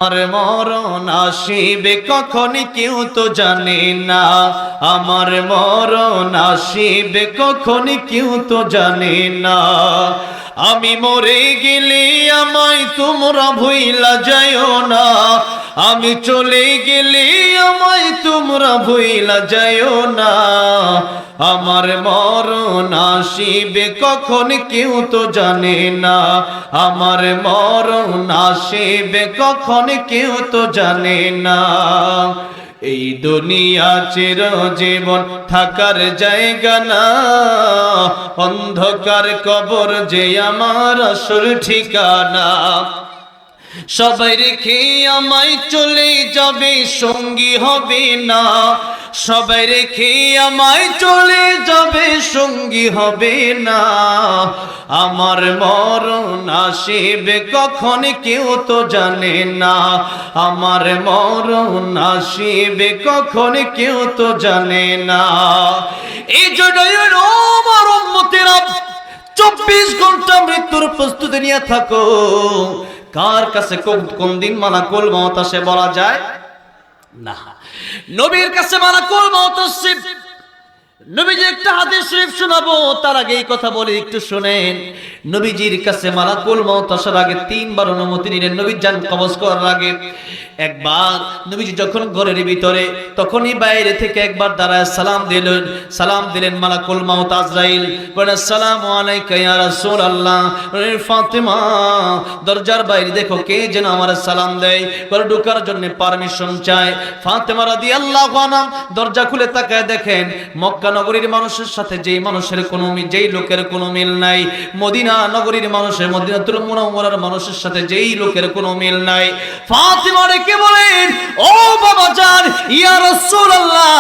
আমার মরণ আসিবে কখন কেউ তো জানে না, আমার মরণ আসিবে কখন কেউ তো জানে না। আমি মরে গেলে আমায় তোমরা ভুইলা যাইও না, আমি চলে গেলে আমায় তোমরা ভুইলা যাইও না। আমার মরণ আসিবে কখন কেউ তো জানে না, আমার মরণ আসিবে কখন কেউ তো জানে না। এই দুনিয়া চিরজীবন থাকার জায়গা না, অন্ধকার কবর যে আমার আসল ঠিকানা। সবাই রেখে আমায় চলে যাবে, সঙ্গী হবে না, সবাই রেখে আমায় চলে যাবে, সঙ্গী হবে না। আমার মরণ আসিবে কখন কেউ তো জানে না, আমার মরণ আসিবে কখন কেউ তো জানে না। এই জন্যই আমার উম্মতেরা 24 ঘন্টা মৃত্যুর প্রস্তুতি নিয়ে থাকো। কার কাছে কোন দিন মালাকুল মউত আসে বলা যায় না। নবীর কাছে মালাকুল মউত আসে। নবীজি একটা হাদিস শরীফ শোনাবো, তার আগে এই কথা বলে একটু শুনেন। নবীজির কাছে মালাকুল মউত আসার আগে 3 বার অনুমতি নিলেন। নবীর জান কবজ করার আগে একবার নবীজি যখন ঘরের ভিতরে, তখনই বাইরে থেকে একবার দাঁড়ায় সালাম দিলেন মালাকুল মউত আজরাইল। বলেন আসসালামু আলাইকা ইয়া রাসূলুল্লাহ। ফাতেমা দরজার বাইরে দেখো কে যেন আমার সালাম দেয়, ঘরে ঢোকার জন্য পারমিশন চায়। ফাতেমা রাদিয়াল্লাহু আনহা দরজা খুলে তাকায় দেখেন মক্কা নগরীর মানুষের সাথে যেই লোকের কোনো মিল নাই, মদিনা নগরীর মানুষের, মদিনাতুল মুনাওয়ারার মানুষের সাথে যেই লোকের কোনো মিল নাই। ফাতেমা কে বলেন, ও বাবা জান, ইয়া রাসূলুল্লাহ,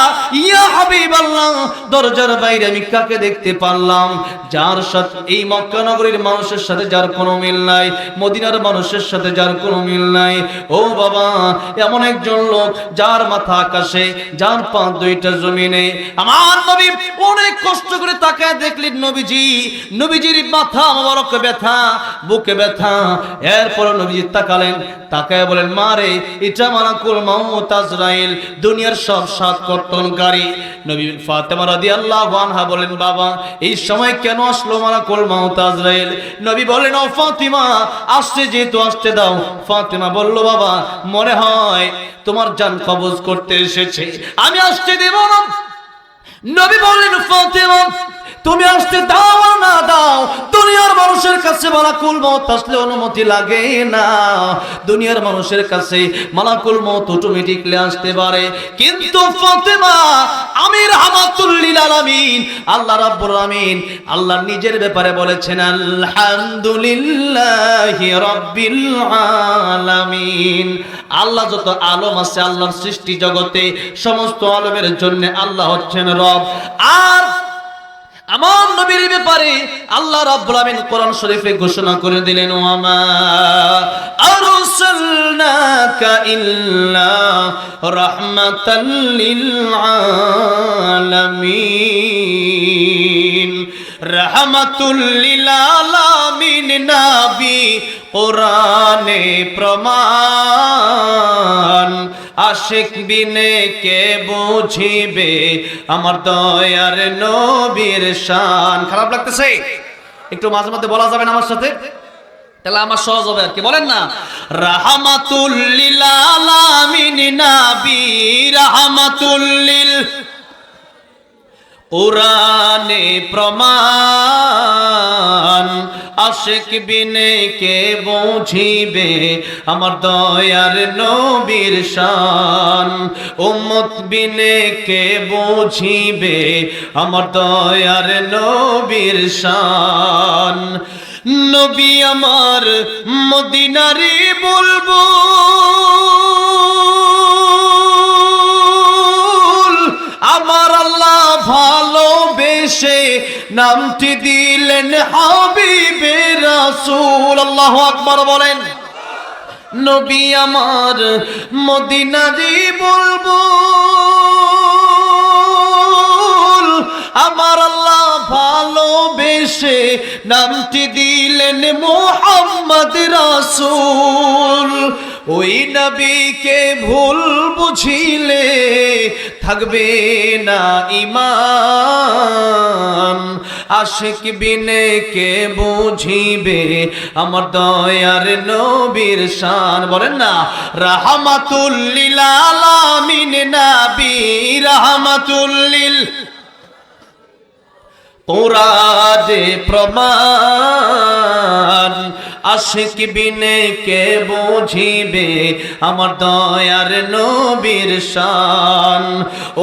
ইয়া হাবিবাল্লাহ, দরজার বাইরে আমি কাকে দেখতে পারলাম যার সাথে এই মক্কা নগরীর মানুষের সাথে যার কোনো মিল নাই, মদিনার মানুষের সাথে যার কোনো মিল নাই। ও বাবা, এমন একজন লোক যার মাথা আকাশে, যার পা দুইটা জমিনে। আমার নবী অনেক কষ্ট করে তাকায় দেখলেন নবীজির মাথা মোবারক ব্যথা, বুকে ব্যথা। এরপর নবীজি তাকায় বলেন, মারে এটা মালাকুল মউত আজরাইল, দুনিয়ার সব সাত কর্তনকারী। নবী ফাতেমা রাদিয়াল্লাহু আনহা বলেন, বাবা এই সময় কেন আসলো মালাকুল মউত আজরাইল? নবী বলেন, ও ফাতিমা আসতে যেহেতু আসতে দাও। ফাতেমা বলল, বাবা মনে হয় তোমার জান কবজ করতে এসেছে, আমি আসতে দেব না। নবী বললেন, ফাতেমা তুমি আসতে দাও না দাও, দুনিয়ার মানুষের কাছে মালাকুল মউত আসলে অনুমতি লাগে না। দুনিয়ার মানুষের কাছে মালাকুল মউত অটোমেটিকলি আসতে পারে, কিন্তু ফাতেমা আমি রাহমাতুল লিল আলামিন, আল্লাহ রাব্বুল আলামিন আল্লাহ নিজের ব্যাপারে বলেছেন আলহামদুলিল্লাহি রাব্বিল আলামিন। আল্লাহ যত আলম আছে আল্লাহর সৃষ্টি জগতে, সমস্ত আলমের জন্য আল্লাহ হচ্ছেন রব। আর আমার নবীর ব্যাপারে আল্লাহ রাব্বুল আলামিন কোরআন শরীফে ঘোষণা করে দিলেন, ওয়ামা আরসালনাকা ইল্লা রাহমাতাল লিল আলামিন। রাহমাতুল লিল আলামিন নবী কোরআনে প্রমাণ, আশিক বিনে কে বুঝিবে আমার দয়ার নবীর শান। খারাপ লাগতেছে? একটু মাঝে মধ্যে বলা যাবে না আমার সাথে, তাহলে আমার সহজ হবে আর কি। বলেন না, রাহমাতুল লিল আলামিন নবী, রাহমাতুল লিল কোরআনে প্রমাণ, আশিক বিনে কে বুঝিবে আমার দয়ার নবীর শান। উম্মত বিনে কে বুঝিবে আমার দয়ার নবীর শান। নবী আমার মদিনারি বুলবুল, আমার আল্লাহ ভালোবেসে নামটি দিলেন হাবিবে রাসূল। আল্লাহু আকবার বলেন। নবী আমার মদিনারি বুলবুল, আমার আল্লাহ ভালোবেসে নামটি দিলেন মুহাম্মদ রাসূল। ওই নবীকে ভুল বুঝিলে থাকবে না ঈমান। আশিক বিনে কে বুঝিবে আমার দয়ার নবীর শান। বলেন না, রাহমাতুল লিল আলামিন নবী রাহমাতুল লিল। কোরআনে প্রমাণ, আশিক বিনে কে বুঝিবে আমার দয়ার নবীর শান।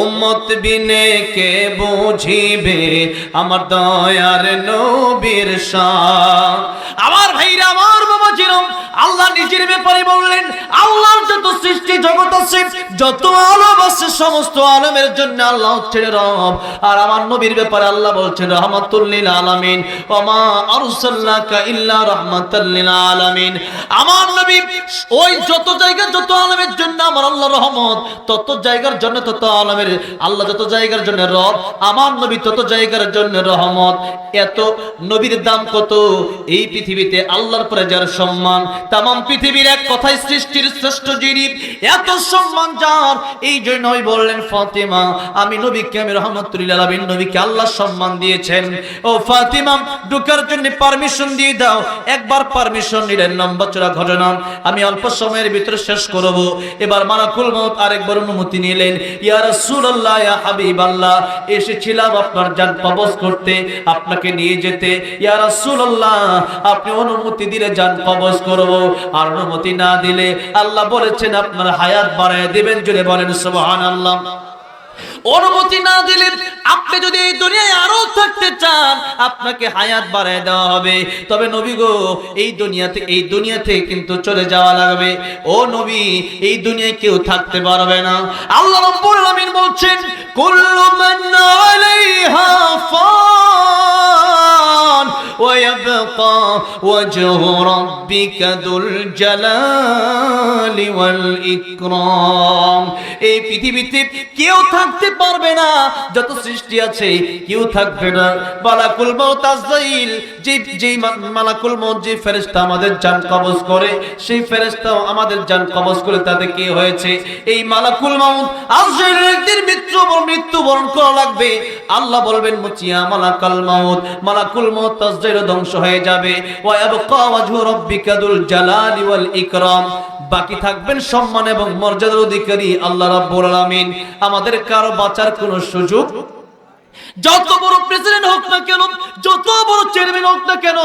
উম্মত বিনে কে বুঝিবে আমার দয়ার নবীর শান। আমার ভাইরা, আমার বাবাজিরা, আল্লাহ নিজের ব্যাপারে বললেন, আল্লাহর যত সৃষ্টি জগৎ আছে, যত আলম আছে, সমস্ত আলমের জন্য আল্লাহ হচ্ছেন রব। আর আমার নবীর ব্যাপারে আল্লাহ বলছেন রাহমাতুল লিল আলামিন, ওয়া মা আরসালনাকা ইল্লা রাহমাতাল লিল আলামিন। আমার নবী ওই যত জায়গা, যত আলমের জন্য আমার আল্লাহ রহমত, তত জায়গার জন্য, তত আলমের আল্লাহ যত জায়গার জন্য রব, আমার নবী তত জায়গার জন্য রহমত। এত নবীর দাম কত! এই পৃথিবীতে আল্লাহর পরে যার সম্মান, তামাম পৃথিবীর এক কথায় সৃষ্টির শ্রেষ্ঠ জীব, এত সম্মান যার। এই জন্যই বললেন ফাতিমা, আমি নবীকে, আমি রাহমাতুল লিল আলামিন নবীকে আল্লাহ সম্মান দিয়েছেন। ও ফাতিমা, ঢোকার জন্য পারমিশন দিয়ে দাও। একবার পারমিশন নিলেন, লম্বা চড়া ঘটনা, আমি অল্প সময়ের ভিতরে শেষ করব। এবার মালাকুল মউত আরেকবার অনুমতি নিলেন, ইয়া রাসূলুল্লাহ, ইয়া হাবিবাল্লাহ, এসেছিলাম আপনার জান কবজ করতে, আপনাকে নিয়ে যেতে। ইয়া রাসূলুল্লাহ, আপনি অনুমতি দিলে জান কবজ করব, আর অনুমতি না দিলে আল্লাহ বলেছেন আপনার হায়াত বাড়ায় দিবেন। জোরে বলেন সুবহানাল্লাহ। অনুমতি না দিলে, আপনি যদি এই দুনিয়ায় আরো থাকতে চান, আপনাকে হায়াত বাড়ায় দেওয়া হবে। তবে নবী গো, এই দুনিয়াতে কিন্তু চলে যাওয়া লাগবে। ও নবী, এই দুনিয়ায় কেউ থাকতে পারবে না। আল্লাহ রাব্বুল আলামিন বলছেন, কুল্লু মান আলাইহা ফান ওয়া ইয়াবকা ওয়াজহু রাব্বিকা যুল জালালি ওয়াল ইকরাম। এই পৃথিবীতে কেউ থাকতে পারবে না, যত সৃষ্টি আছে কেউ থাকবে না। মালাকুল মউত আজরাইল, যে মালাকুল মউত, যে ফেরেশতা আমাদের জান কবজ করে, সেই ফেরেশতাও আমাদের জান কবজ করে, তাতে কি হয়েছে? এই মালাকুল মউত আজরাইলের একদিন মৃত্যুবরণ করা লাগবে। আল্লাহ বলবেন, মুচিয়া মালাকুল মউত, মালাকুল মউত আজরাইল ধ্বংস হয়ে যাবে। ওয়া ইয়াবকা ওয়াজহু রাব্বিকা যুল জালালি ওয়াল ইকরাম, বাকি থাকবেন সম্মান এবং মর্যাদার অধিকারী আল্লাহ রাব্বুল আলামিন। আমাদের কারো বাঁচার কোনো সুযোগ, যত বড় প্রেসিডেন্ট হোক না কেন, যত বড় চেয়ারম্যান হোক না কেন,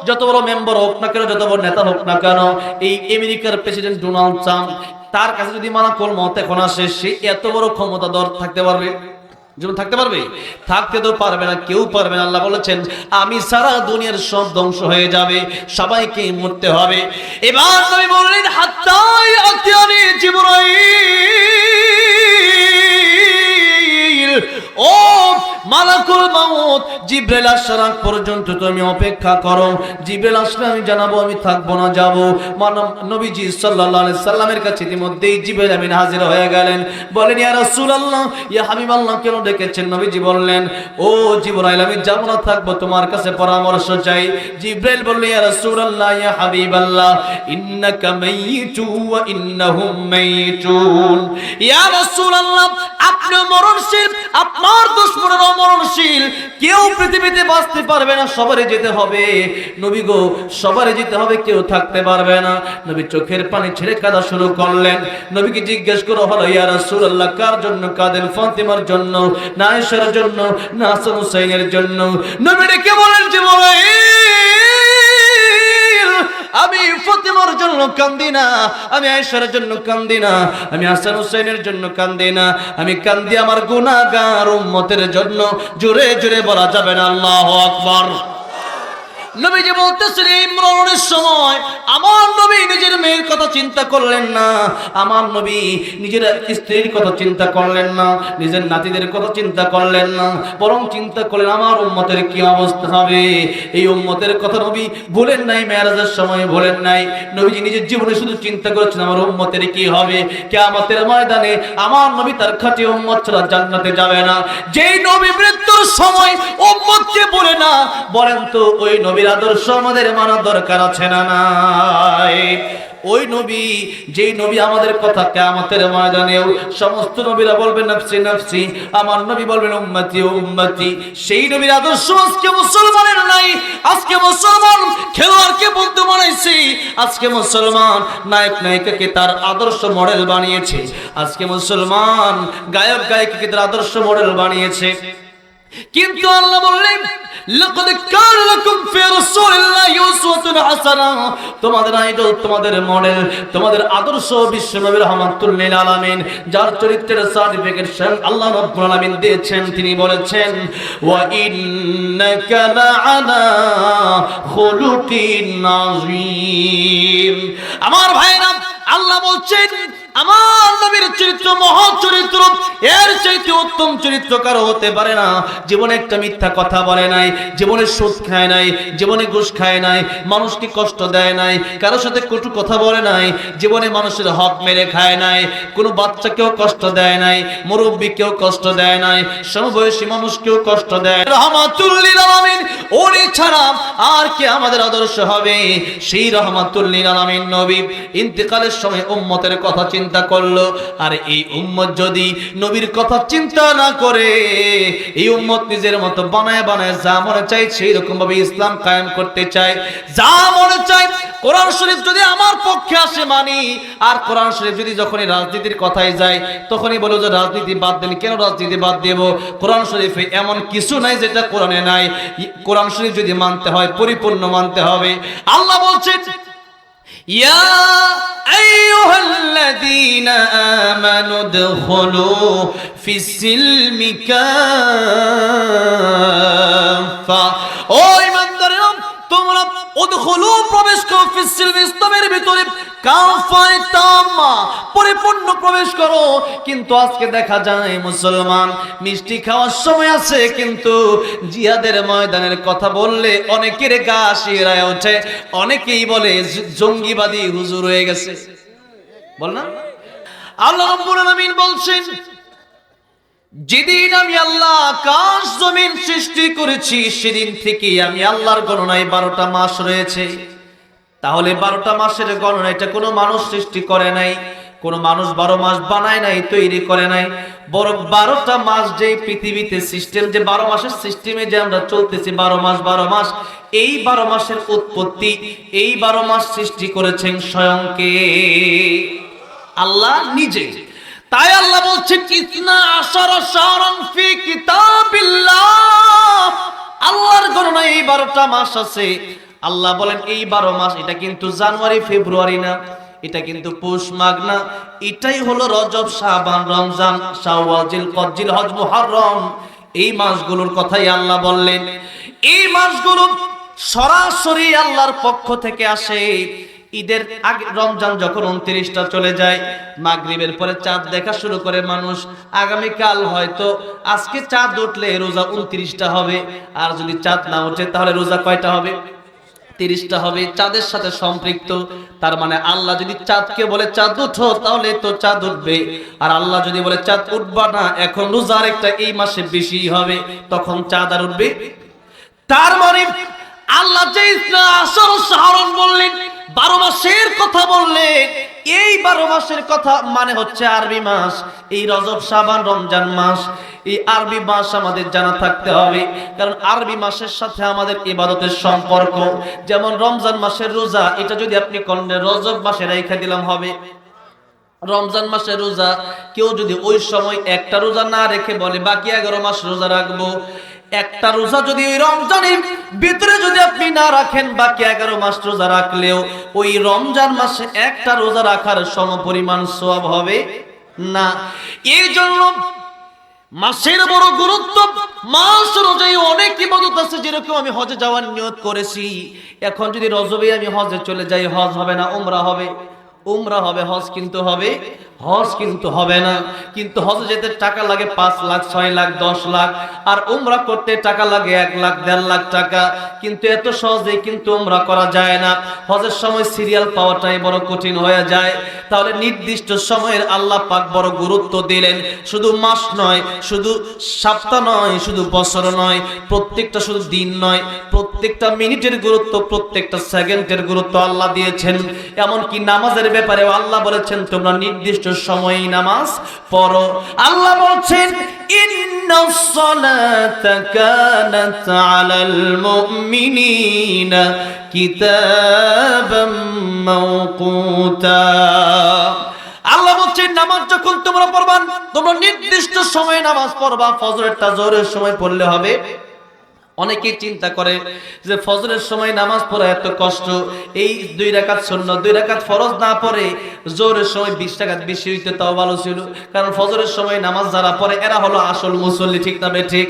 যত বড় মেম্বার হোক না কেন, যত বড় নেতা হোক না কেন, এই আমেরিকার প্রেসিডেন্ট ডোনাল্ড ট্রাম্প, তার কাছে যদি মালাকুল মউত এখন আসে, সে এত বড় ক্ষমতাধর থাকতে পারবে? জীবন থাকতে পারবে? থাকতে তো পারবে না, কেউ পারবে না। আল্লাহ বলেছেন, আমি সারা দুনিয়ার সব ধ্বংস হয়ে যাবে, সবাইকে মরতে হবে। এবার নবী বললেন, হাত্তা ইয়াতিয়ানি জিবরাইল, ও মালাকুল মউত, জিবরাইল আসার আগ পর্যন্ত তুমি অপেক্ষা করো। জিবরাইল আসলে আমি জানাবো, আমি থাকবো না, যাবো। নবীজি সাল্লাল্লাহু আলাইহি সাল্লামের কাছে ইতিমধ্যেই জিবরাইল আমিন হাজির হয়ে গেলেন। বলেন, ইয়া রাসূলুল্লাহ, ইয়া হাবিবাল্লাহ, কেন ডেকেছেন? নবীজি বললেন, ও জিবরাইল, আমি যাবো না, থাকবো, তোমার কাছে পরামর্শ চাই। জিবরাইল বললেন, ইয়া রাসূলুল্লাহ, ইয়া হাবিবাল্লাহ, ইন্নাকা মাইয়িতু ওয়া ইন্নাহুম মাইয়িতুন। ইয়া রাসূলুল্লাহ, আপনি মরণশীল, আপনার দুশমনেরা মরণশীল, কেউ পৃথিবীতে বাঁচতে পারবে না, সবারই যেতে হবে। নবী গো, সবারই যেতে হবে, কেউ থাকতে পারবে না। নবী চোখের পানি ছেড়ে কাঁদা শুরু করলেন। নবীকে জিজ্ঞেস করা হলো, ইয়া রাসূলুল্লাহ, কার জন্য কাঁদেন? ফাতিমার জন্য, না আয়েশার জন্য, না হাসান হুসাইনের জন্য? নবী ডেকে বলেন, জিবরাইল, আমি ফাতিমার জন্য কান্দি না, আমি আয়েশার জন্য কান্দি না, আমি হাসান হুসাইনের জন্য কান্দি না, আমি কান্দি আমার গুনাহগার উম্মতের জন্য। জোরে জোরে বলা যাবে না আল্লাহু আকবার। নবীজি বলতেছেন, এই মরণের সময় আমার নবী নিজের মেয়ের কথা চিন্তা করলেন না, আমার নবী নিজের স্ত্রীর কথা চিন্তা করলেন না, নিজের নাতিদের কথা চিন্তা করলেন না, বরং চিন্তা করলেন আমার উম্মতের কি অবস্থা হবে। এই উম্মতের কথা নবী ভুলেন নাই, মেরাজের সময় ভুলেন নাই। নবীজি নিজের জীবনে শুধু চিন্তা করেছেন আমার উম্মতের কি হবে। কিয়ামতের ময়দানে আমার নবী তার খাঁটি উম্মত ছাড়া জান্নাতে যাবে না। যেই নবী মৃত্যুর সময় উম্মতকে বলে না, বলেন তো ওই নবী নবীর আদর্শ আমাদের মানা দরকার আছে না নাই? ওই নবী, যেই নবী আমাদের কথা কিয়ামতের ময়দানেও সমস্ত নবীরা বলবেন নফসি নফসি, আমার নবী বলবেন উম্মতি উম্মতি, সেই নবীর আদর্শ আজকে মুসলমানের নাই। আজকে মুসলমান খেলোয়াড়কে বন্ধু বানাইছে, আজকে মুসলমান নায়ক নায়িকাকে তার আদর্শ মডেল বানিয়েছে, আজকে মুসলমান গায়ক গায়িকাকে তার আদর্শ মডেল বানিয়েছে। কিন্তু আল্লাহ বললেন লাকাদ কানা লাকুম ফি রাসূলিল্লাহি উসওয়াতুন হাসানাহ, তোমাদের আইডল, তোমাদের মডেল, তোমাদের আদর্শ বিশ্বনবী রাহমাতুল লিল আলামিন, যার চরিত্রের সার্টিফিকেট স্বয়ং আল্লাহ রাব্বুল আলামিন দিয়েছেন। তিনি বলেছেন ওয়া ইন্নাকা লাআলা খুলুকিন আযীম। আমার ভাইরা, আল্লাহ বলছেন আমার নবীর চরিত্র মহৎ চরিত্র, এর চাইতে উত্তম চরিত্র কারো হতে পারে না। জীবনে একটা মিথ্যা কথা বলে নাই, জীবনে সুদ খায় নাই, জীবনে ঘুষ খায় নাই, মানুষকে কষ্ট দেয় নাই, কারোর সাথে কটু কথা বলে নাই, জীবনে মানুষের হক মেরে খায় নাই, কোনো বাচ্চাকেও কষ্ট দেয় নাই, মুরব্বীকেও কষ্ট দেয় নাই, সমবয়সী মানুষকেও কষ্ট দেয়। রাহমাতুল লিল আলামিন উনি ছাড়া আর কে আমাদের আদর্শ হবে? সেই রাহমাতুল লিল আলামিন নবী ইন্তেকালের সময় উম্মতের কথা চিন্তা করলো। আর এই উম্মত যদি নবীর কথা চিন্তা না করে, এই উম্মত নিজের মতো বানায় বানায় যা মনে চাই সেই রকম ভাবে ইসলাম কায়েম করতে চায়, যা মনে চায়। কোরআন শরীফ যদি আমার পক্ষে আসে মানি, আর কোরআন শরীফ যদি যখনই রাজনীতির কথাই যায় তখনই বলো যে রাজনীতি বাদ দেন। কেন রাজনীতি বাদ দেব? কোরআন শরীফে এমন কিছু নাই যেটা কোরআনে নাই। কোরআন শরীফ যদি মানতে হয় পরিপূর্ণ মানতে হবে। আল্লাহ বলছেন ইয়া আইয়ুহাল্লাযীনা আমানু দুখুলু ফিস-সিলমি কাফা, ও ঈমানদাররা তোমরা উদখুলু প্রবেশ করো ফিস-সিলমি ইসলামের ভিতরে কাফায় তাম্মা পরিপূর্ণ প্রবেশ করো। কিন্তু আজকে দেখা যায় মুসলমান মিষ্টি খাওয়ার সময় আছে, কিন্তু জিহাদের ময়দানের কথা বললে অনেকের গা শিহরায় ওঠে, অনেকেই বলে জঙ্গিবাদী হুজুর হয়ে গেছে। বল না? আল্লাহ রাব্বুল আলামিন বলছেন যেদিন আমি আল্লাহ আকাশ জমিন সৃষ্টি করেছি সেদিন থেকে আমি আল্লাহর গণনায় 12টা মাস রয়েছে। তাহলে 12টা মাসের গণনা এটা কোনো মানুষ সৃষ্টি করে নাই, কোনো মানুষ 12 মাস বানায় নাই, তৈরি করে নাই। বরং 12টা মাস যে পৃথিবীতে সিস্টেম, যে 12 মাসের সিস্টেমে যে আমরা চলতেছি 12 মাস, এই 12 মাসের উৎপত্তি, এই 12 মাস সৃষ্টি করেছেন স্বয়ং কে? আল্লাহ নিজে। তাই আল্লাহ বলছেন ইসনা আশারা শাহরান ফি কিতাবিল্লাহ, আল্লাহর গণনায় এই 12টা মাস আছে। আল্লাহ বলেন এই 12 মাস, এটা কিন্তু জানুয়ারি ফেব্রুয়ারি না, এটা কিন্তু পৌষ মাঘ না, এটাই হলো রজব, শাবান, রমজান, শাওয়াল, জিলকদ, জিলহজ, মুহররম। এই মাসগুলোর কথাই আল্লাহ বললেন। এই মাসগুলো সরাসরি আল্লাহর পক্ষ থেকে আসে। ঈদের আগে রমজান যখন 29টা চলে যায়, মাগরিবের পরে চাঁদ দেখা শুরু করে মানুষ। আগামীকাল হয়তো আজকে চাঁদ উঠলে রোজা 29টা হবে, আর যদি চাঁদ না ওঠে তাহলে রোজা কয়টা হবে? 30টা হবে, চাঁদের সাথে সম্পৃক্ত। তার মানে আল্লাহ যদি চাঁদকে বলে চাঁদ উঠো, তাহলে তো চাঁদ উঠবে। আর আল্লাহ যদি বলে চাঁদ উঠবা না, এখন রোজার একটা এই মাসে বেশি হবে, তখন চাঁদ আর উঠবে। তার মানে আল্লাহ যে আশারা শাহরান বললেন, 12 মাসের কথা বললেন, এই 12 মাসের কথা মানে হচ্ছে আরবি মাস। এই রজব, শাবান, রমজান মাস, এই আরবি মাস আমাদের জানা থাকতে হবে, কারণ আরবি মাসের সাথে আমাদের ইবাদতের সম্পর্ক। যেমন রমজান মাসের রোজা, এটা যদি আপনি কন্যা রজব মাসে রেখে দিলাম হবে। রমজান মাসের রোজা কেউ যদি ওই সময় একটা রোজা না রেখে বলে বাকি 11 মাস রোজা রাখবো, একটা রোজা যদি ওই রমজানের ভিতরে যদি আপনি না রাখেন, বাকি 11 মাস রোজা রাখলেও ওই রমজান মাসে একটা রোজা রাখার সমপরিমাণ সওয়াব হবে না। এই জন্য মাসের বড় গুরুত্ব। মাস অনুযায়ী অনেক ইবাদত আছে। যেরকম আমি হজে যাওয়ার নিয়ত করেছি, এখন যদি রজবে আমি হজে চলে যাই, হজ হবে না উমরা হবে। উমরা হবে, হজ কিন্তু হবে, হজ কিন্তু হবে না। কিন্তু হজে যেতে টাকা লাগে 5 লাখ, 6 লাখ, 10 লাখ, আর উমরা করতে টাকা লাগে 1 লাখ, 1.5 লাখ টাকা। কিন্তু এত সহজে কিন্তু উমরা করা যায় না। হজের সময় সিরিয়াল পাওয়াটাই বড় কঠিন হয়ে যায়। তাহলে নির্দিষ্ট সময়ের আল্লাহ পাক বড় গুরুত্ব দিলেন। শুধু মাস নয়, শুধু সপ্তাহ নয়, শুধু বছর নয়, প্রত্যেকটা শুধু দিন নয়, প্রত্যেকটা মিনিটের গুরুত্ব, প্রত্যেকটা সেকেন্ডের গুরুত্ব আল্লাহ দিয়েছেন। এমনকি নামাজের ব্যাপারেও আল্লাহ বলেছেন তোমরা নির্দিষ্ট সময়ে নামাজ পড়ো। আল্লাহ বলছেন ইন্নাস সালাতা কানাত আলাল মুমিনিনা কিতাবাম মাওকুতা। আল্লাহ বলছেন নামাজ যখন তোমরা পড়বা, তোমরা নির্দিষ্ট সময়ে নামাজ পড়বা। ফজরেরটা জোহরের সময় পড়লে হবে। অনেকেই চিন্তা করে যে ফজরের সময় নামাজ পড়া এত কষ্ট, এই 2 রাকাত সুন্নাত 2 রাকাত ফরজ না পড়ে জোহরের সময় 20 রাকাত বেশি হইতে তাও ভালো ছিল। কারণ ফজরের সময় নামাজ যারা পড়ে এরা হলো আসল মুসল্লি, ঠিক না ঠিক?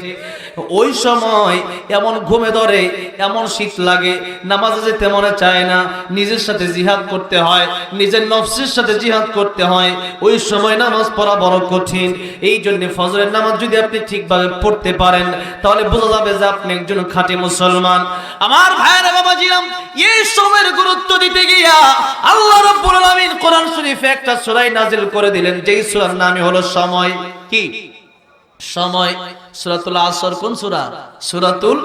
ওই সময় এমন ঘুমে ধরে, এমন শীত লাগে, নামাজে যেতে মনে চায় না, নিজের সাথে জিহাদ করতে হয়, নিজের নফসের সাথে জিহাদ করতে হয়। ওই সময় নামাজ পড়া বড় কঠিন। এই জন্য ফজরের নামাজ যদি আপনি ঠিকভাবে পড়তে পারেন তাহলে বোঝা যাবে যে আপনি একজন খাঁটি মুসলমান। আমার ভাইয়েরা বাবাজিরাম, এই সময়ের গুরুত্ব দিতে গিয়া আল্লাহ রাব্বুল আলামিন কোরআন শরীফে একটা সূরা নাযিল করে দিলেন, যেই সূরার নামই হলো সময়। কি সময়? সূরাতুল আসর। কোন সূরা? সূরাতুল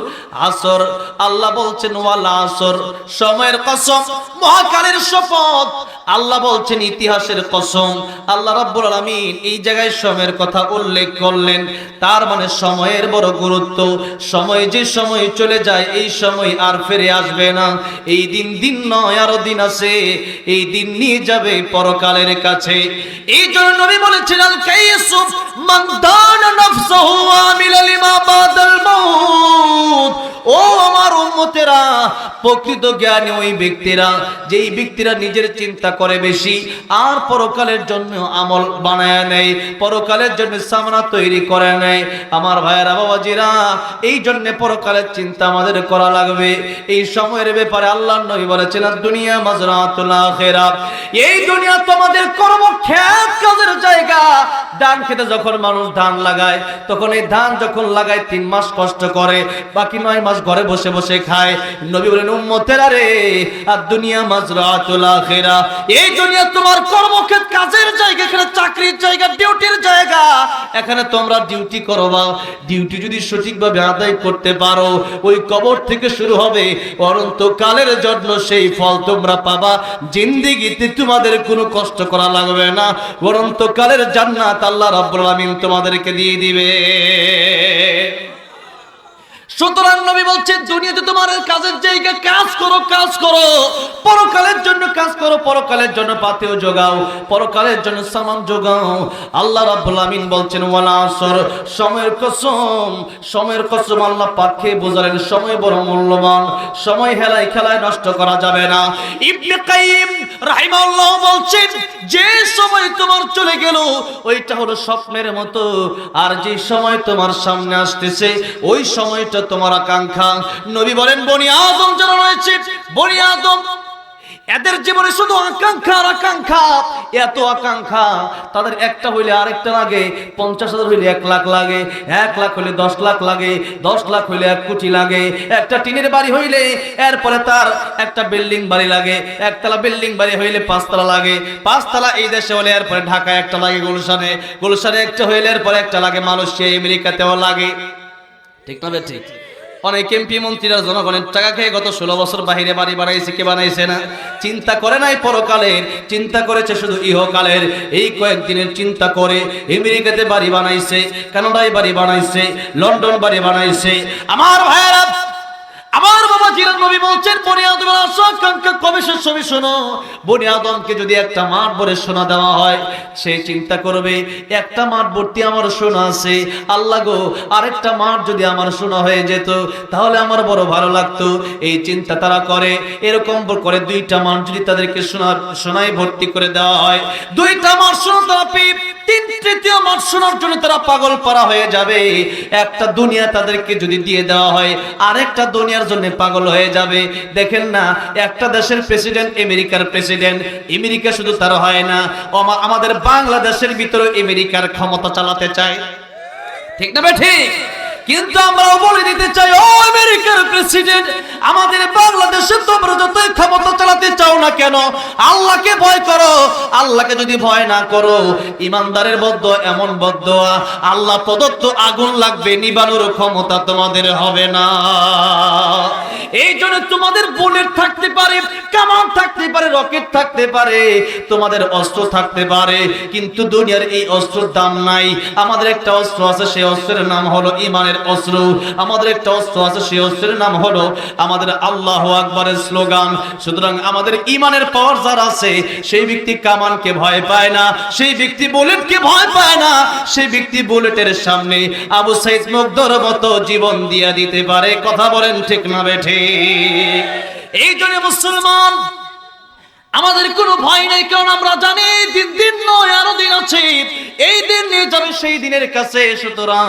আসর। আল্লাহ বলছেন ওয়াল আসর, সময়ের কসম, মহাকালের শপথ। আল্লাহ বলছেন ইতিহাসের কসম। আল্লাহ রাব্বুল আলামিন এই জায়গায় সময়ের কথা উল্লেখ করলেন। তার মানে সময়ের বড় গুরুত্ব। সময় যে সময় চলে যায় এই সময় আর ফিরে আসবে না। এই দিন দিন নয়, আরো দিন আছে। এই দিন নিয়ে যাবে পরকালের কাছে। এই জন্য নবী বলেছেন আল কাইসু মান দানা নাফসুহু ওয়া আমিলা লিমা বাদাল মাউত। ও আমার উম্মতেরা, প্রকৃত জ্ঞানী ওই ব্যক্তিরা যেই ব্যক্তিরা নিজের চিন্তা করে বেশি আর পরকালের জন্য আমল বানায় নেয়, পরকালের জন্য সামনা তৈরি করে নেয়। আমার ভাইয়েরা বাবাজিরা, এই জন্য পরকালের চিন্তা আমাদের করা লাগবে। এই সময়ের ব্যাপারে আল্লাহর নবী বলেছেন দুনিয়া মাজরাতুল আখিরাহ। এই দুনিয়া তোমাদের কর্মক্ষেত, কাজের জায়গা। ধান খেতে যখন মানুষ ধান লাগায়, তখন এই ধান যখন লাগায় 3 মাস কষ্ট করে, বাকি 9 মাস ঘরে বসে বসে খায়। নবী বলেন উম্মতেরা রে, আর দুনিয়া মাজরাতুল আখিরাহ, এই দুনিয়া তোমার কর্মক্ষেত, কাজের জায়গা, এখানে চাকরির জায়গা, ডিউটির জায়গা। এখানে তোমরা ডিউটি করবা। ডিউটি যদি সঠিকভাবে আদায় করতে পারো, ওই কবর থেকে শুরু হবে অনন্তকালের জন্য সেই ফল তোমরা পাবা। জিন্দেগিতে তোমাদের কোনো কষ্ট করা লাগবে না, অনন্তকালের জান্নাত আল্লাহ রাব্বুল আলামিন তোমাদেরকে দিয়ে দিবে। সুতরাং নবী বলছেন দুনিয়াতে তোমার কাজের জায়গা, কাজ করো, কাজ করো, পরকালের জন্য কাজ করো, পরকালের জন্য পাতেও জোগাও, পরকালের জন্য সামান জোগাও। আল্লাহ রাব্বুল আমিন বলছেন ওয়াল আসর, সময়ের কসম, সময়ের কসম। আল্লাহ পাককে বোঝালেন সময় বড় মূল্যবান, সময় হেলায় খেলায় নষ্ট করা যাবে না। ইবনে কাইয়িম রাহিমাহুল্লাহ বলছেন যে সময় তোমার চলে গেল ওইটা হলো স্বপ্নের মতো, আর যে সময় তোমার সামনে আসতেছে ওই সময়টা তোমার আকাঙ্ক্ষা। নবী বলেন বনি আদম যারা রয়েছে, বনি আদম এদের জীবনে শুধু আকাঙ্ক্ষা আর আকাঙ্ক্ষা, এত আকাঙ্ক্ষা। তাদের একটা হইলে আরেকটা লাগে, 50,000 হইলে 1 লাখ লাগে, 1 লাখ হইলে 10 লাখ লাগে, 10 লাখ হইলে 1 কোটি লাগে। একটা টিনের বাড়ি হইলে এরপরে তার একটা বিল্ডিং বাড়ি লাগে, একতলা বিল্ডিং বাড়ি হইলে 5 তলা লাগে, 5 তলা এই দেশে হলে এরপরে ঢাকায় একটা লাগে, গুলশানে, গুলশানে একটা হইলে এরপরে একটা লাগে মালয়েশিয়া, আমেরিকাতেও লাগে। ঠিক না? ঠিক। অনেক এমপি মন্ত্রীরা জনগণের টাকা খেয়ে গত 16 বছর বাহিরে বাড়ি বানাইছে, কে বানাইছে না? চিন্তা করে নাই পরকালের, চিন্তা করেছে শুধু ইহকালের। এই কয়েকদিনের চিন্তা করে আমেরিকাতে বাড়ি বানাইছে, কানাডায় বাড়ি বানাইছে, লন্ডন বাড়ি বানাইছে। আমার ভাইয়েরা, আমার বাবা জিরান নবী বলছেন বনি আদমের আকাঙ্ক্ষা কবে শেষ হবে শোনো। বনি আদমকে যদি একটা মাঠ ভরে সোনা দেওয়া হয়, সে চিন্তা করবে একটা মাঠ ভর্তি আমার সোনা আছে, আল্লাহ গো আরেকটা মাঠ যদি আমার সোনা হয়ে যেত তাহলে আমার বড় ভালো লাগতো। এই চিন্তা তারা করে। এরকম করে 2টা মাঠ যদি তাদেরকে সোনায় ভর্তি করে দেওয়া হয়, 2টা মাঠ সোনা তারা পেয়ে 3/3 মাস শোনার জন্য তারা পাগল পারা হয়ে যাবে। একটা দুনিয়া তাদেরকে যদি দিয়ে দেওয়া হয়, আরেকটা দুনিয়ার জন্য পাগল হয়ে যাবে। দেখেন না, একটা দেশের প্রেসিডেন্ট আমেরিকার প্রেসিডেন্ট, আমেরিকা শুধু তার হয় না, আমাদের বাংলাদেশের ভিতরে আমেরিকার ক্ষমতা চালাতে চায়, ঠিক না ঠিক? কিন্তু আমরাও বলে দিতে চাই, ও আমেরিকার প্রেসিডেন্ট, আমাদের বাংলাদেশে তোমরা যতই ক্ষমতা চালাতে চাও না কেন, আল্লাহকে ভয় করো। আল্লাহকে যদি ভয় না করো, ইমানদারের বদদোয়া এমন বদদোয়া, আল্লাহ প্রদত্ত আগুন লাগবে, নিবানোর ক্ষমতা তোমাদের হবে না। এই জন্য তোমাদের বুলেট থাকতে পারে, কামান থাকতে পারে, রকেট থাকতে পারে, তোমাদের অস্ত্র থাকতে পারে, কিন্তু দুনিয়ার এই অস্ত্রের দাম নাই। আমাদের একটা অস্ত্র আছে, সেই অস্ত্রের নাম হলো ইমানের অস্ত্র। আমাদের একটা অস্ত্র আছে, সেই অস্ত্রের নাম হলো আমাদের আল্লাহু আকবারের স্লোগান। সুতরাং আমাদের ইমানের পাওয়ার যার আছে, সেই ব্যক্তি কামানকে ভয় পায় না, সেই ব্যক্তি বুলেটকে ভয় পায় না, সেই ব্যক্তি বুলেটের সামনে আবু সাইদ মুগদর মতো জীবন দিয়ে দিতে পারে। কথা বলেন ঠিক না বেঠে? এই জন্য মুসলমান, আমাদের কোনো ভয় নেই, কারণ আমরা জানি দিন নয়, আরো দিন আছে, এই দিন নিয়ে যাবে সেই দিনের কাছে। সুতরাং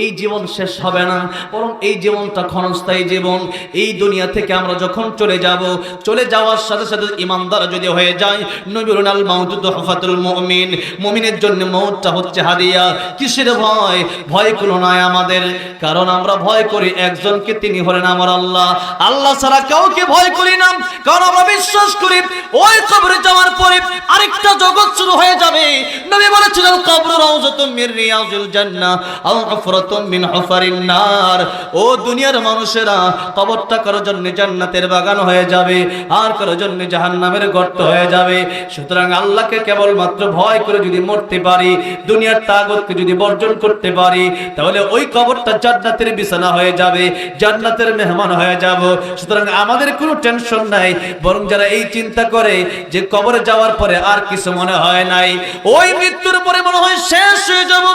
এই জীবন শেষ হবে না, বরং এই জীবনটা ক্ষণস্থায়ী জীবন। এই দুনিয়া থেকে আমরা যখন চলে যাব, চলে যাওয়ার সাথে সাথে ইমানদার যদি হয়ে যায়, নবী বলেন আল মাউতু তুহফাতুল মুমিন, মুমিনের জন্য মওতটা হচ্ছে হাদিয়া। কিসের ভয়? ভয় কোনো নয় আমাদের, কারণ আমরা ভয় করি একজনকে, তিনি হলেন আমার আল্লাহ। আল্লাহ ছাড়া কাউকে ভয় করি না, কারণ আমরা বিশ্বাস করি ওই কবরে যাওয়ার পরে আরেকটা জগৎ শুরু হয়ে যাবে। নবী বলেছিলেন, কবর রাউযাতুম মির রিয়াজিল জান্নাহ আও হুফরাতুম মিন হুফারিন নার। ও দুনিয়ার মানুষেরা, কবরটা কারোর জন্য জান্নাতের বাগান হয়ে যাবে, আর কারোর জন্য জাহান্নামের গর্ত হয়ে যাবে। সুতরাং আল্লাহকে কেবলমাত্র ভয় করে যদি মরতে পারি, দুনিয়ার তাগুতকে যদি বর্জন করতে পারি, তাহলে ওই কবরটা জান্নাতের বিছানা হয়ে যাবে, জান্নাতের মেহমান হয়ে যাব। সুতরাং আমাদের কোনো টেনশন নাই, বরং যারা এই চিন্তা করে যে কবরে যাওয়ার পরে আর কিছু মনে হয় নাই, ওই মৃত্যুর পরে মনে হয় শেষ হয়ে যাব,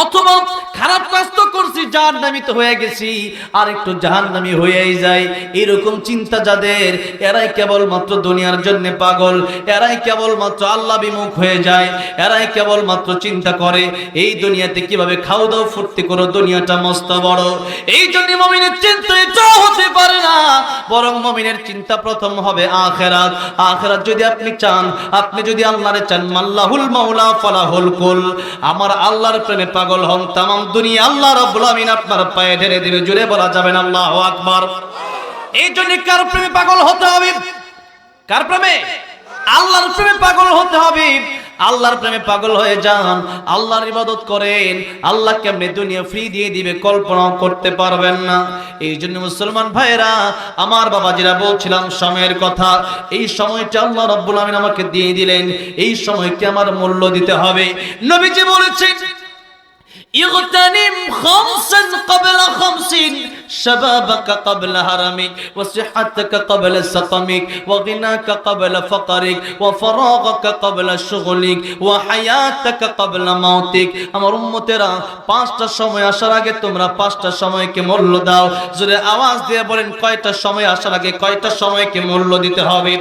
অথবা খারাপ কাজ তো করছি, জাহান্নামী তো হয়ে গেছি, আর একটু জাহান্নামী হয়েই যায়, এরকম চিন্তা যাদের, এরাই কেবলমাত্র দুনিয়ার জন্য পাগল, এরাই কেবলমাত্র আল্লাহ বিমুখ হয়ে যায়, এরাই কেবলমাত্র চিন্তা করে এই দুনিয়াতে কিভাবে খাও দাও ফুর্তি করো, দুনিয়াটা মস্ত বড়। এই জন্য মুমিনের চিন্তা এটা হতে পারে না, বরং মুমিনের চিন্তা প্রথম হবে আখিরাত। আখিরাত যদি আপনি চান, আপনি যদি আল্লাহরে চান, মাল্লাহুল মাওলা ফালাহুল কুল, আমার আল্লাহর প্রেমে পাগল হন, তামাম দুনিয়া আল্লাহ রাব্বুল আমিন আপনার পায়ে ঢেলে দিবে। জুড়ে বলা যাবে না আল্লাহু আকবার? এই জন্য কার প্রেমে পাগল হতে হবে? কার প্রেমে? আল্লাহর প্রেমে পাগল হতে হবে। আল্লাহর প্রেমে পাগল হয়ে যান, আল্লাহর ইবাদত করেন, আল্লাহ কেমনে দুনিয়া ফ্রি দিয়ে দিবে কল্পনাও করতে পারবেন না। এই জন্য মুসলমান ভাইরা, আমার বাবাজিরা, বলছিলাম সময়ের কথা। এই সময়টা আল্লাহ রাব্বুল আমিন আমাকে দিয়ে দিলেন, এই সময়কে আমার মূল্য দিতে হবে। নবীজি বলেছেন, ইগতানিম খামসান ক্বাবলা খামসিন, শাবাবাকা ক্বাবলা হারামিক, ওয়া সিহহাতাকা ক্বাবলা সাকামিক, ওয়া গিনাকা ক্বাবলা ফাকরিক, ওয়া ফারাগাকা ক্বাবলা শুগলিক, ওয়া হায়াতাকা ক্বাবলা মাউতিক। আমার উম্মতেরা, পাঁচটা সময় আসার আগে তোমরা পাঁচটা সময়কে মূল্য দাও। জোরে আওয়াজ দিয়ে বলেন, কয়টা সময় আসার আগে কয়টা সময়কে মূল্য দিতে হবে?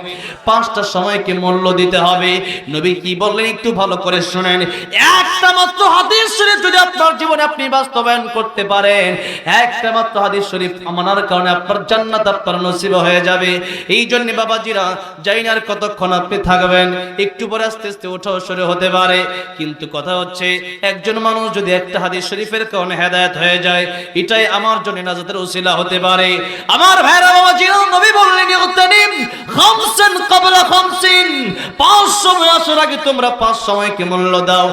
পাঁচটা সময়কে মূল্য দিতে হবে। নবী কি বললেন একটু ভালো করে শুনেন। একটা মাত্র হাদিস শরীফ যদি আপনার জীবনে আপনি বাস্তবায়ন করতে পারেন, একটা মাত্র হাদিস শরীফ মানার কারণে আপনার জান্নাত আপনার নসিব হয়ে যাবে। এই জন্য বাবাজিরা, জানি না আর কতক্ষণ আপনি থাকবেন, একটু পরে আস্তে আস্তে ওঠা শুরু হতে পারে। কিন্তু কথা হচ্ছে, একজন মানুষ যদি একটা হাদিস শরীফের কারণে হেদায়েত হয়ে যায়, এটাই আমার জন্য নাজাতের উসিলা হতে পারে। আমার ভাইরা বাবাজিরা, নবী বললেন, ইগতানিম খামসান ক্বাবলা খামসিন, পাঁচ সময় আসার আগে তোমরা পাঁচ সময়কে মূল্য দাও।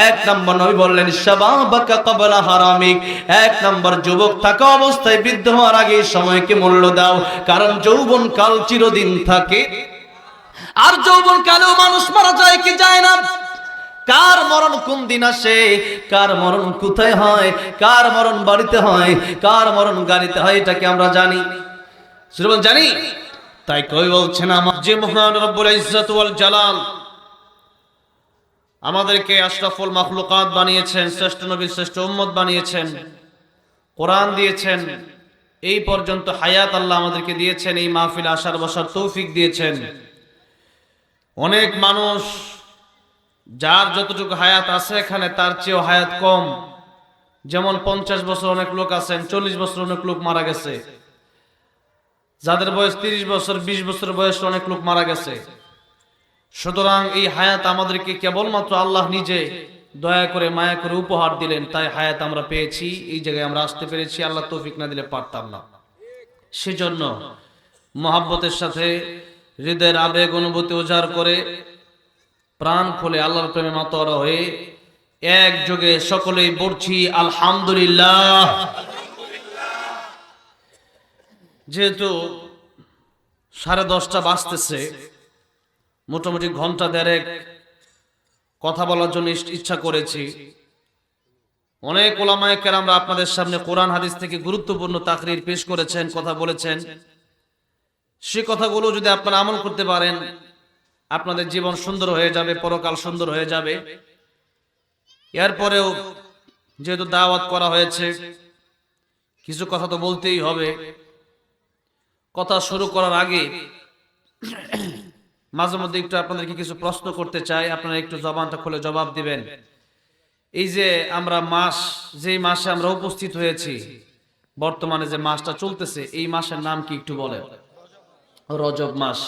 এক নম্বর নবী বললেন, শাবাবাকা ক্বাবলা হারামিক, এক নম্বর যুবক থাকা অবস্থায় বৃদ্ধ হওয়ার আগে সময়কে মূল্য দাও। কারণ যৌবন কাল চিরদিন থাকে, আর যৌবন কালেও মানুষ মারা যায় কি যায় না। কার মরণ কোন দিন আসে, কার মরণ কোথায় হয়, কার মরণ বাড়িতে হয়, কার মরণ গাড়িতে হয়, এটাকে আমরা জানি, শ্রবণ জানি। তাই কই বলছেন, আমার যে মহান রব্বুল ইজ্জত ওয়াল জালাল আমাদেরকে আশরাফুল মাখলুকাত বানিয়েছেন, শ্রেষ্ঠ নবী শ্রেষ্ঠ উম্মত বানিয়েছেন, কোরআন দিয়েছেন, এই পর্যন্ত হায়াত আল্লাহ আমাদেরকে দিয়েছেন, এই মাহফিল আসার বসার তৌফিক দিয়েছেন। অনেক মানুষ যার যতটুকু হায়াত আছে এখানে তার চেয়েও হায়াত কম। যেমন 50 বছর অনেক লোক আছেন, 40 বছর অনেক লোক মারা গেছে, যাদের বয়স 30 বছর 20 বছর বয়স অনেক লোক মারা গেছে। সুতরাং এই হায়াত আমাদেরকে কেবলমাত্র আল্লাহ নিজে দয়া করে মায়া করে উপহার দিলেন, তাই হায়াত আমরা পেয়েছি, এই জায়গায় আমরা আসতে পেরেছি। আল্লাহ তৌফিক না দিলে পারতাম না। সেজন্য মহাব্বতের সাথে হৃদয়ের আবেগ অনুভূতি উজাড় করে প্রাণ খুলে আল্লাহর প্রেমে মাতোয়ারা হয়ে একযোগে সকলেই পড়ছি আলহামদুলিল্লাহ। যেহেতু 10:30 বাজতেছে, মোটামুটি ঘন্টা দেড়েক কথা বলার জন্য ইচ্ছা করেছি। অনেক ওলামায়ে কেরামরা আপনাদের সামনে কোরআন হাদিস থেকে গুরুত্বপূর্ণ তাকরীর পেশ করেছেন, কথা বলেছেন। সে কথাগুলো যদি আপনারা আমল করতে পারেন, আপনাদের জীবন সুন্দর হয়ে যাবে, পরকাল সুন্দর হয়ে যাবে। এরপরেও যেহেতু দাওয়াত করা হয়েছে, কিছু কথা তো বলতেই হবে। কথা শুরু করার আগে মাঝে মধ্যে একটু আপনাদেরকে কিছু প্রশ্ন করতে চাই, আপনারা একটু জবানটা খুলে জবাব দিবেন। এই যে আমরা যেই মাসে আমরা উপস্থিত হয়েছি, বর্তমানে যে মাসটা চলতেছে, এই মাসের নাম কি একটু বলেন? রজব মাস।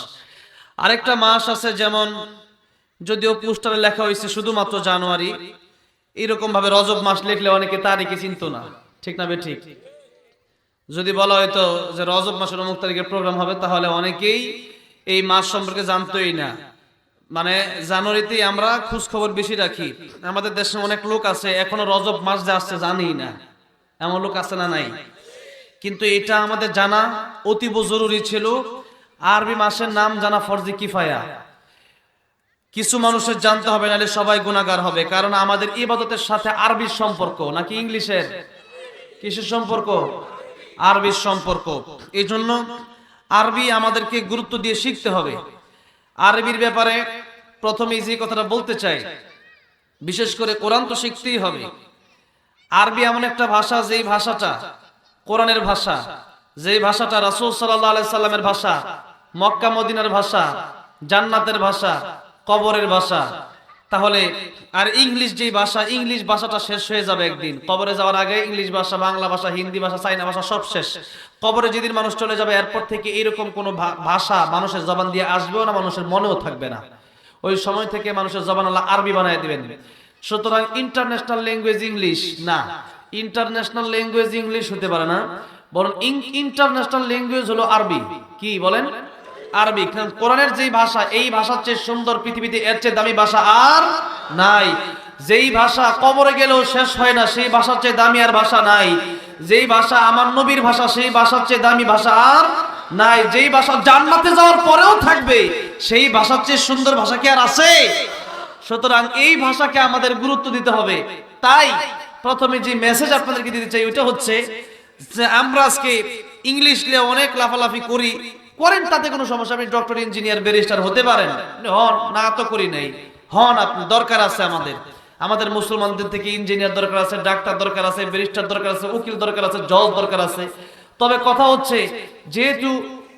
আরেকটা মাস আছে, যেমন যদিও পোস্টারে লেখা হয়েছে শুধুমাত্র জানুয়ারি, এরকম ভাবে রজব মাস লিখলে অনেকে তারিখে চিনতো না, ঠিক না ঠিক? যদি বলা হয়তো যে রজব মাসের অমুক তারিখে প্রোগ্রাম হবে, তাহলে অনেকেই এই মাস সম্পর্কে জানতোই না। মানে জানুয়ারিতেই আমরা খোঁজ খবর বেশি রাখি। আমাদের দেশে অনেক লোক আছে এখনো রজব মাস যে আসছে জানি না, এমন লোক আছে না নাই? কিন্তু এটা আমাদের জানা অতীব জরুরি ছিল। আরবি মাসের নাম জানা ফরজি কিফায়া। কিছু মানুষের জানতে হবে, নাহলে সবাই গুনাহগার হবে। কারণ আমাদের ইবাদতের সাথে আরবির সম্পর্ক, নাকি ইংলিশের? কিসের সম্পর্ক? আরবির সম্পর্ক। এই জন্য আরবি আমাদেরকে গুরুত্ব দিয়ে শিখতে হবে। আরবির ব্যাপারে প্রথমে যে কথাটা বলতে চাই, বিশেষ করে কোরআন তো শিখতেই হবে। আরবি এমন একটা ভাষা, যেই ভাষাটা কোরআনের ভাষা, যেই ভাষাটা রাসূল সাল্লাল্লাহু আলাইহি সাল্লামের ভাষা, মক্কা মদিনার ভাষা, জান্নাতের ভাষা, কবরের ভাষা। তাহলে আর ইংলিশ যেই ভাষা, ইংলিশ ভাষাটা শেষ হয়ে যাবে একদিন। কবরে যাওয়ার আগে ইংলিশ ভাষা, বাংলা ভাষা, হিন্দি ভাষা, চাইনা ভাষা সব শেষ। কবরে যেদিন মানুষ চলে যাবে, এরপর থেকে এরকম কোনো ভাষা মানুষের জবান দিয়ে আসবেও না, মানুষের মনেও থাকবে না। ওই সময় থেকে মানুষের জবান আল্লাহ আরবি বানায় দিবেন। সুতরাং ইন্টারন্যাশনাল ল্যাঙ্গুয়েজ ইংলিশ না, ইন্টারন্যাশনাল ল্যাঙ্গুয়েজ ইংলিশ হতে পারে না, বরং ইন্টারন্যাশনাল ল্যাঙ্গুয়েজ হলো আরবি। কি বলেন? আরবি। কারণ কোরআনের যেই ভাষা, এই ভাষার চেয়ে সুন্দর পৃথিবীতে এর চেয়ে দামি ভাষা আর নাই। যেই ভাষা কবরে গেলেও শেষ হয় না, সেই ভাষার চেয়ে দামি আর ভাষা নাই। যেই ভাষা আমার নবীর ভাষা, সেই ভাষার চেয়ে দামি ভাষা আর নাই। যেই ভাষা জান্নাতে যাওয়ার পরেও থাকবে, সেই ভাষার চেয়ে সুন্দর ভাষা কি আর আছে? সুতরাং এই ভাষাকে আমাদের গুরুত্ব দিতে হবে। তাই প্রথমে যে মেসেজ আপনাদেরকে দিতে চাই, ওইটা হচ্ছে যে আমরা আজকে ইংলিশ নিয়ে অনেক লাফালাফি করেন, তাতে কোনো সমস্যা। আপনি ডক্টর, ইঞ্জিনিয়ার, ব্যারিস্টার হতে পারেন, হন না, তো করি নাই, হন। আপনি দরকার আছে আমাদের মুসলমানদের থেকে ইঞ্জিনিয়ার দরকার আছে, ডাক্তার দরকার আছে, ব্যারিস্টার দরকার আছে, উকিল দরকার আছে, জজ দরকার আছে। তবে কথা হচ্ছে, যেহেতু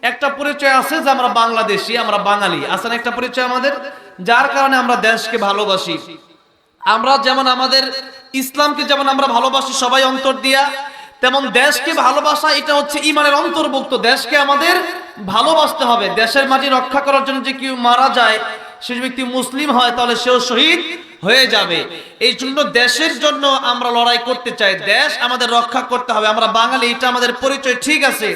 একটা পরিচয় আছে যে আমরা বাংলাদেশী, আমরা বাঙালি, আছে না একটা পরিচয় আমাদের, যার কারণে আমরা দেশকে ভালোবাসি। আমরা যেমন আমাদের ইসলামকে যেমন আমরা ভালোবাসি সবাই অন্তর দিয়া, তেমন দেশকে ভালোবাসা এটা হচ্ছে ঈমানের অন্তর্ভুক্ত। দেশকে আমাদের ভালোবাসতে হবে। দেশের মাটি রক্ষা করার জন্য যে কেউ মারা যায়, সে ব্যক্তি মুসলিম হয়, তাহলে সেও শহীদ হয়ে যাবে। এই জন্য দেশের জন্য আমরা লড়াই করতে চাই, দেশ আমাদের রক্ষা করতে হবে। আমরা বাঙালি, এটা আমাদের পরিচয়, ঠিক আছে,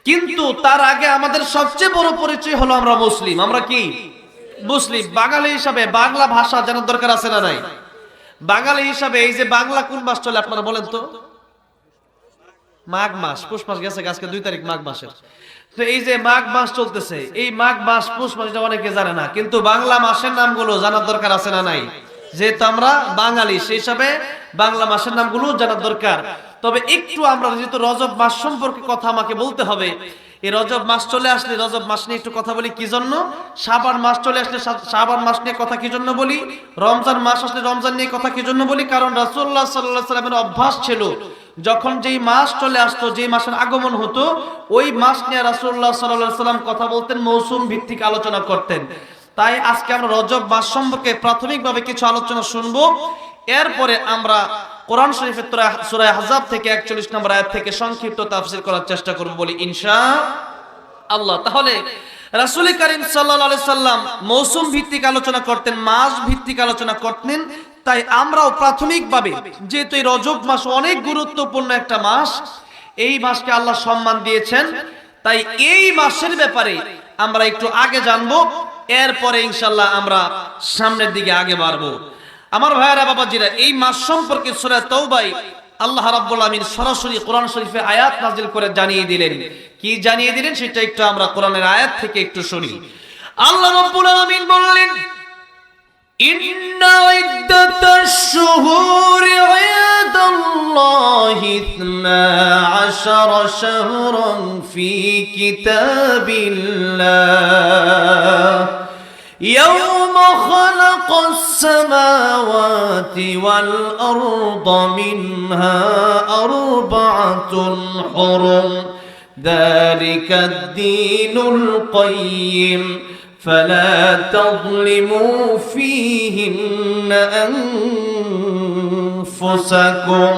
কিন্তু তার আগে আমাদের সবচেয়ে বড় পরিচয় হলো আমরা মুসলিম। আমরা কি? মুসলিম। বাঙালি হিসাবে বাংলা ভাষা জানার দরকার আছে না নাই? বাঙালি হিসাবে এই যে বাংলা কোন মাস চলে আপনারা বলেন তো? মাঘ মাস। পুষ মাস গেছে, আজকে 2 তারিখ মাঘ মাসের। তো এই যে মাঘ মাস চলতেছে, এই মাঘ মাস, পুষ মাস, এটা অনেকে জানে না, কিন্তু বাংলা মাসের নামগুলো জানার দরকার আছে না নাই? যেহেতু আমরা বাঙালি, সেই হিসাবে বাংলা মাসের নামগুলো জানার দরকার। তবে একটু আমরা যেহেতু রজব মাস সম্পর্কে কথা আমাকে বলতে হবে। এই রজব মাস চলে আসলে রজব মাস নিয়ে একটু কথা বলি। কি জন্য? শাবান মাস চলে আসলে শাবান মাস নিয়ে কথা কি জন্য বলি? রমজান মাস আসলে রমজান নিয়ে কথা কি জন্য বলি? কারণ রাসূলুল্লাহ সাল্লাল্লাহু আলাইহি ওয়াসাল্লামের অভ্যাস ছিল, যখন যেই মাস চলে আসতো, যেই মাসের আগমন হতো, ওই মাস নিয়ে রাসূলুল্লাহ সাল্লাল্লাহু আলাইহি ওয়াসাল্লাম কথা বলতেন, মৌসুম ভিত্তিক আলোচনা করতেন। তাই আজকে আমরা রজব মাস সম্পর্কে প্রাথমিকভাবে কিছু আলোচনা শুনবো, এরপরে আমরা কোরআন শরীফের সূরা আহজাব থেকে 41 নম্বর আয়াত থেকে সংক্ষিপ্ত তাফসীর করার চেষ্টা করব বলি ইনশাআল্লাহ। তাহলে রাসূল করিম সাল্লাল্লাহু আলাইহি সাল্লাম মৌসুম ভিত্তিক আলোচনা করতেন, মাস ভিত্তিক আলোচনা করতেন। তাই আমরাও প্রাথমিকভাবে, যেহেতু এই রজব মাস অনেক গুরুত্বপূর্ণ একটা মাস, এই মাসকে আল্লাহ সম্মান দিয়েছেন, তাই এই মাসের ব্যাপারে আমরা একটু আগে জানবো, এরপরে ইনশাআল্লাহ আমরা সামনের দিকে আগে বাড়বো। আমার ভাইয়েরা বাবাজিরা, এই মাস সম্পর্কে সূরা তাওবায় আল্লাহ রাব্বুল আমিন সরাসরি কোরআন শরীফে আয়াত নাযিল করে জানিয়ে দিলেন। কি জানিয়ে দিলেন সেটা একটু আমরা কোরআনের আয়াত থেকে একটু শুনি। আল্লাহ রাব্বুল আমিন বললেন, ইন্না ইদ্দাতাশ শুহুরি ইনদাল্লাহি 12 শাহরান ফি কিতাবিল্লাহ يوم خلق السماوات والأرض منها 4 حرم ذلك الدين القيم فلا تظلموا فيهن أنفسكم